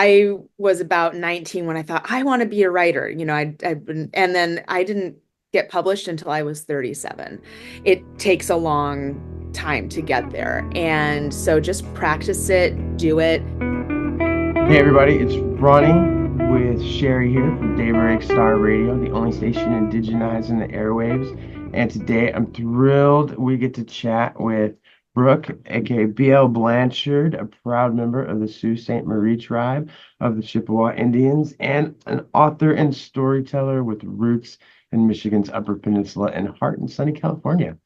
I was about 19 when I thought I want to be a writer. And then I didn't get published until I was 37. It takes a long time to get there. And so just practice it, do it. Hey everybody, it's Ronnie with Sherry here from Daybreak Star Radio, the only station indigenizing the airwaves. And today I'm thrilled we get to chat with Brooke, aka B.L. Blanchard, a proud member of the Sault Ste. Marie tribe of the Chippewa Indians, and an author and storyteller with roots in Michigan's Upper Peninsula and heart in sunny California.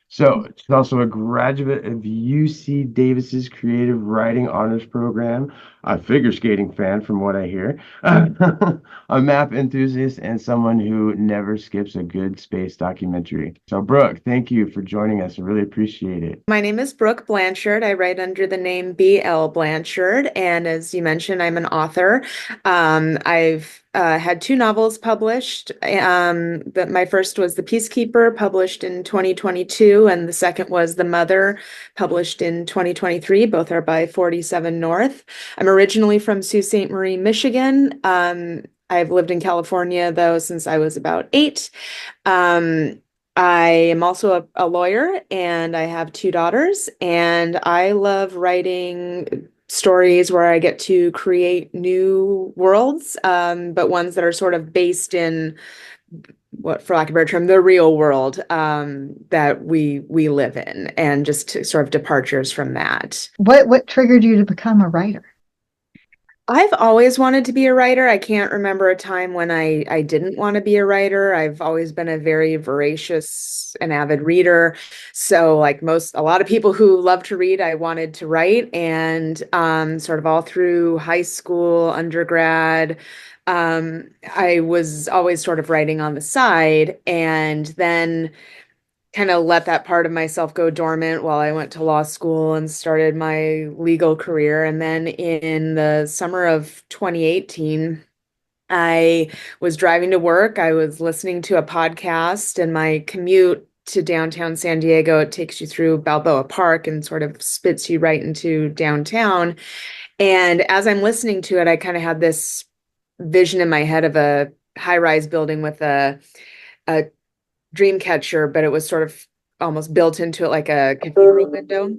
So she's also a graduate of UC Davis's Creative Writing Honors Program, a figure skating fan from what I hear, a map enthusiast, and someone who never skips a good space documentary. So, Brooke, thank you for joining us. I really appreciate it. My name is Brooke Blanchard. I write under the name B.L. Blanchard. And as you mentioned, I'm an author. I've had two novels published. My first was The Peacekeeper, published in 2022, and the second was The Mother, published in 2023. Both are by 47 North. I'm originally from Sault Ste. Marie, Michigan. I've lived in California, though, since I was about 8. I am also a lawyer, and I have two daughters, and I love writing stories where I get to create new worlds, but ones that are sort of based in what, for lack of a better term, the real world, that we live in, and just sort of departures from that. What triggered you to become a writer? I've always wanted to be a writer. I can't remember a time when I didn't want to be a writer. I've always been a very voracious and avid reader. So like a lot of people who love to read, I wanted to write. And sort of all through high school, undergrad, I was always sort of writing on the side. And then kind of let that part of myself go dormant while I went to law school and started my legal career. And then in the summer of 2018, I was driving to work. I was listening to a podcast, and my commute to downtown San Diego, it takes you through Balboa Park and sort of spits you right into downtown. And as I'm listening to it, I kind of had this vision in my head of a high-rise building with a dream catcher, but it was sort of almost built into it like a cathedral window.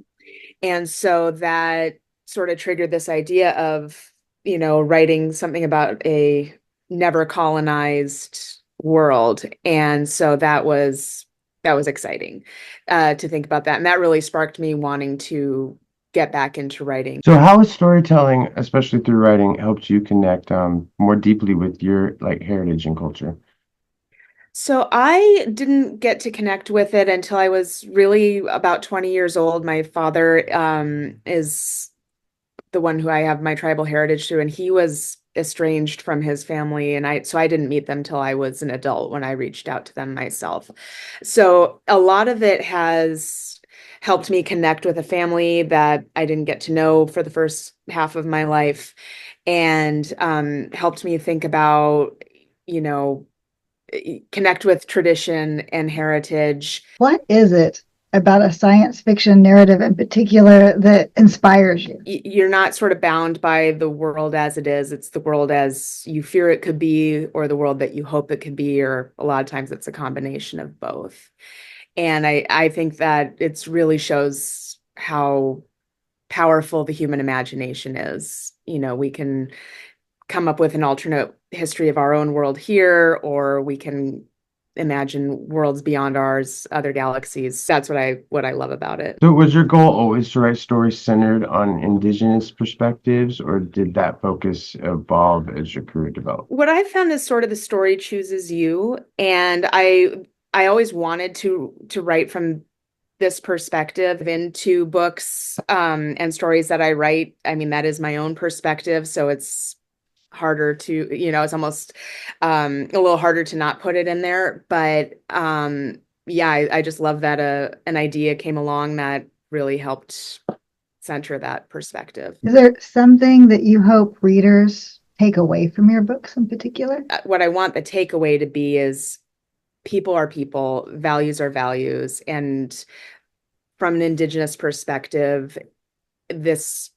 And so that sort of triggered this idea of, writing something about a never colonized world. And so that was exciting to think about that. And that really sparked me wanting to get back into writing. So, how has storytelling, especially through writing, helped you connect more deeply with your heritage and culture? So I didn't get to connect with it until I was really about 20 years old. My father is the one who I have my tribal heritage through, and he was estranged from his family, and I didn't meet them till I was an adult when I reached out to them myself. So a lot of it has helped me connect with a family that I didn't get to know for the first half of my life, and helped me think about, you know, connect with tradition and heritage. What is it about a science fiction narrative in particular that inspires you? You're not sort of bound by the world as it is. It's the world as you fear it could be, or the world that you hope it could be, or a lot of times it's a combination of both. And I think that it's really shows how powerful the human imagination is. We can come up with an alternate history of our own world here, or we can imagine worlds beyond ours, other galaxies. That's what I love about it. So, was your goal always to write stories centered on indigenous perspectives, or did that focus evolve as your career developed? What I've found is sort of the story chooses you, and I always wanted to write from this perspective into books, and stories that I write. I mean, that is my own perspective, so it's harder to, it's almost a little harder to not put it in there. But yeah, I just love that an idea came along that really helped center that perspective. Is there something that you hope readers take away from your books in particular? What I want the takeaway to be is people are people, values are values. And from an Indigenous perspective, this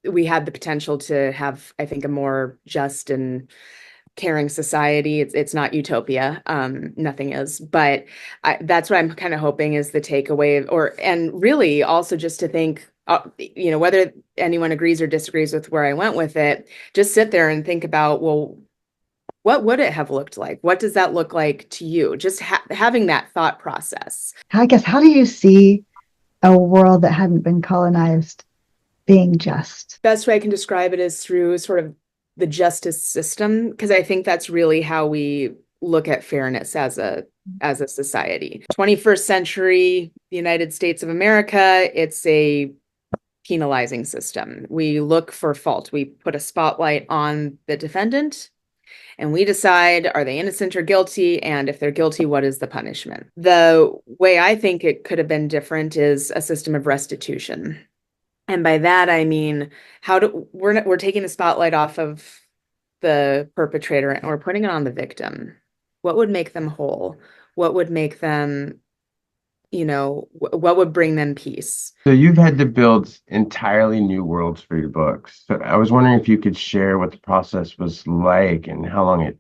we had the potential to have, I think, a more just and caring society. It's not utopia. Nothing is, but that's what I'm kind of hoping is the takeaway, and really also just to think, whether anyone agrees or disagrees with where I went with it, just sit there and think about, well, what would it have looked like? What does that look like to you? Just having that thought process. I guess, how do you see a world that hadn't been colonized being just? Best way I can describe it is through sort of the justice system, because I think that's really how we look at fairness as a society. 21st century, the United States of America, it's a penalizing system. We look for fault. We put a spotlight on the defendant and we decide, are they innocent or guilty? And if they're guilty, what is the punishment? The way I think it could have been different is a system of restitution. And by that, I mean, we're taking the spotlight off of the perpetrator and we're putting it on the victim. What would make them whole? What would make them, what would bring them peace? So you've had to build entirely new worlds for your books. So I was wondering if you could share what the process was like and how long it,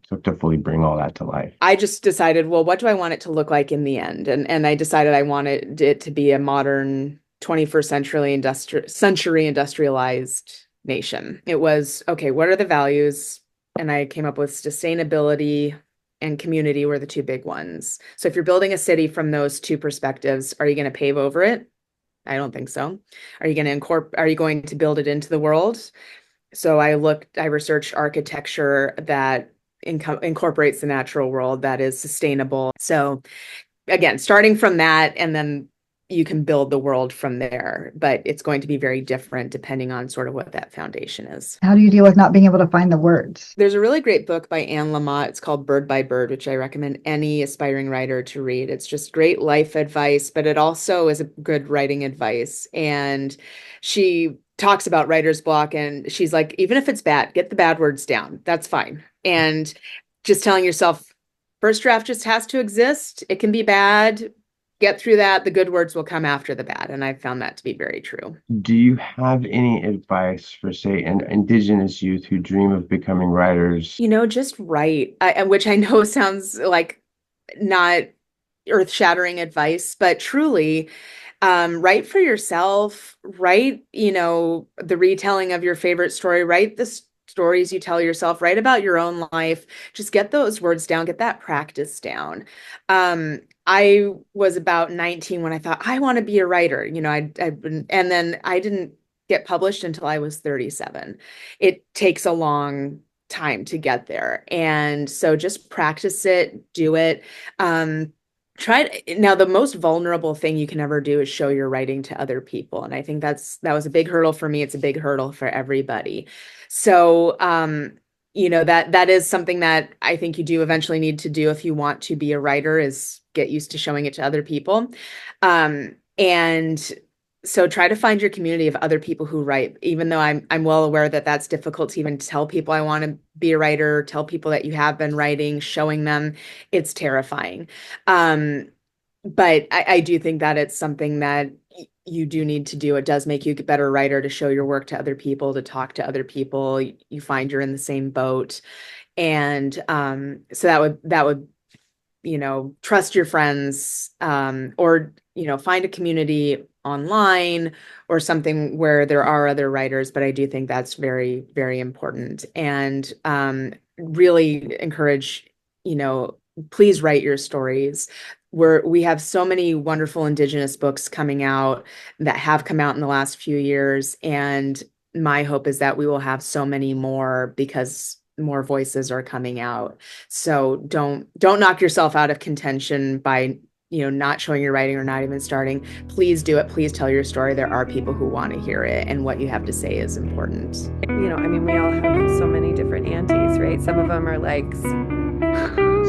took to fully bring all that to life. I just decided, well, what do I want it to look like in the end? And I decided I wanted it to be a modern 21st century industrialized nation. It was, okay, what are the values? And I came up with sustainability and community were the two big ones. So if you're building a city from those two perspectives, are you going to pave over it? I don't think so. Are you going to build it into the world? So I researched architecture that incorporates the natural world, that is sustainable. So again, starting from that, and then you can build the world from there, but it's going to be very different depending on sort of what that foundation is. How do you deal with not being able to find the words? There's a really great book by Anne Lamott. It's called Bird by Bird, which I recommend any aspiring writer to read. It's just great life advice, but it also is a good writing advice. And she talks about writer's block, and she's like, even if it's bad, get the bad words down. That's fine. And just telling yourself, first draft just has to exist. It can be bad. Get through that. The good words will come after the bad. And I found that to be very true. Do you have any advice for, say, an Indigenous youth who dream of becoming writers? Just write, which I know sounds like not earth-shattering advice, but truly, write for yourself, write, the retelling of your favorite story, write the stories you tell yourself, write about your own life, just get those words down, get that practice down. I was about 19 when I thought, I want to be a writer. And then I didn't get published until I was 37. It takes a long time to get there. And so just practice it, do it. Now, the most vulnerable thing you can ever do is show your writing to other people. And I think that was a big hurdle for me. It's a big hurdle for everybody. So, that is something that I think you do eventually need to do if you want to be a writer, is get used to showing it to other people. And so try to find your community of other people who write, even though I'm well aware that that's difficult to even tell people I want to be a writer, tell people that you have been writing, showing them. It's terrifying. But I do think that it's something that you do need to do. It does make you a better writer to show your work to other people, to talk to other people. You find you're in the same boat. And so that would trust your friends, or find a community online or something where there are other writers. But I do think that's very, very important. And really encourage, please write your stories. We have so many wonderful Indigenous books coming out that have come out in the last few years. And my hope is that we will have so many more because more voices are coming out. So don't knock yourself out of contention by, not showing your writing or not even starting. Please do it. Please tell your story. There are people who want to hear it, and what you have to say is important. We all have so many different aunties, right? Some of them are like,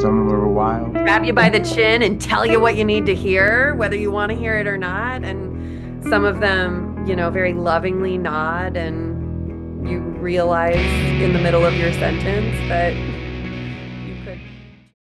Some of them are wild. grab you by the chin and tell you what you need to hear, whether you want to hear it or not. And some of them, very lovingly nod, and you realize in the middle of your sentence that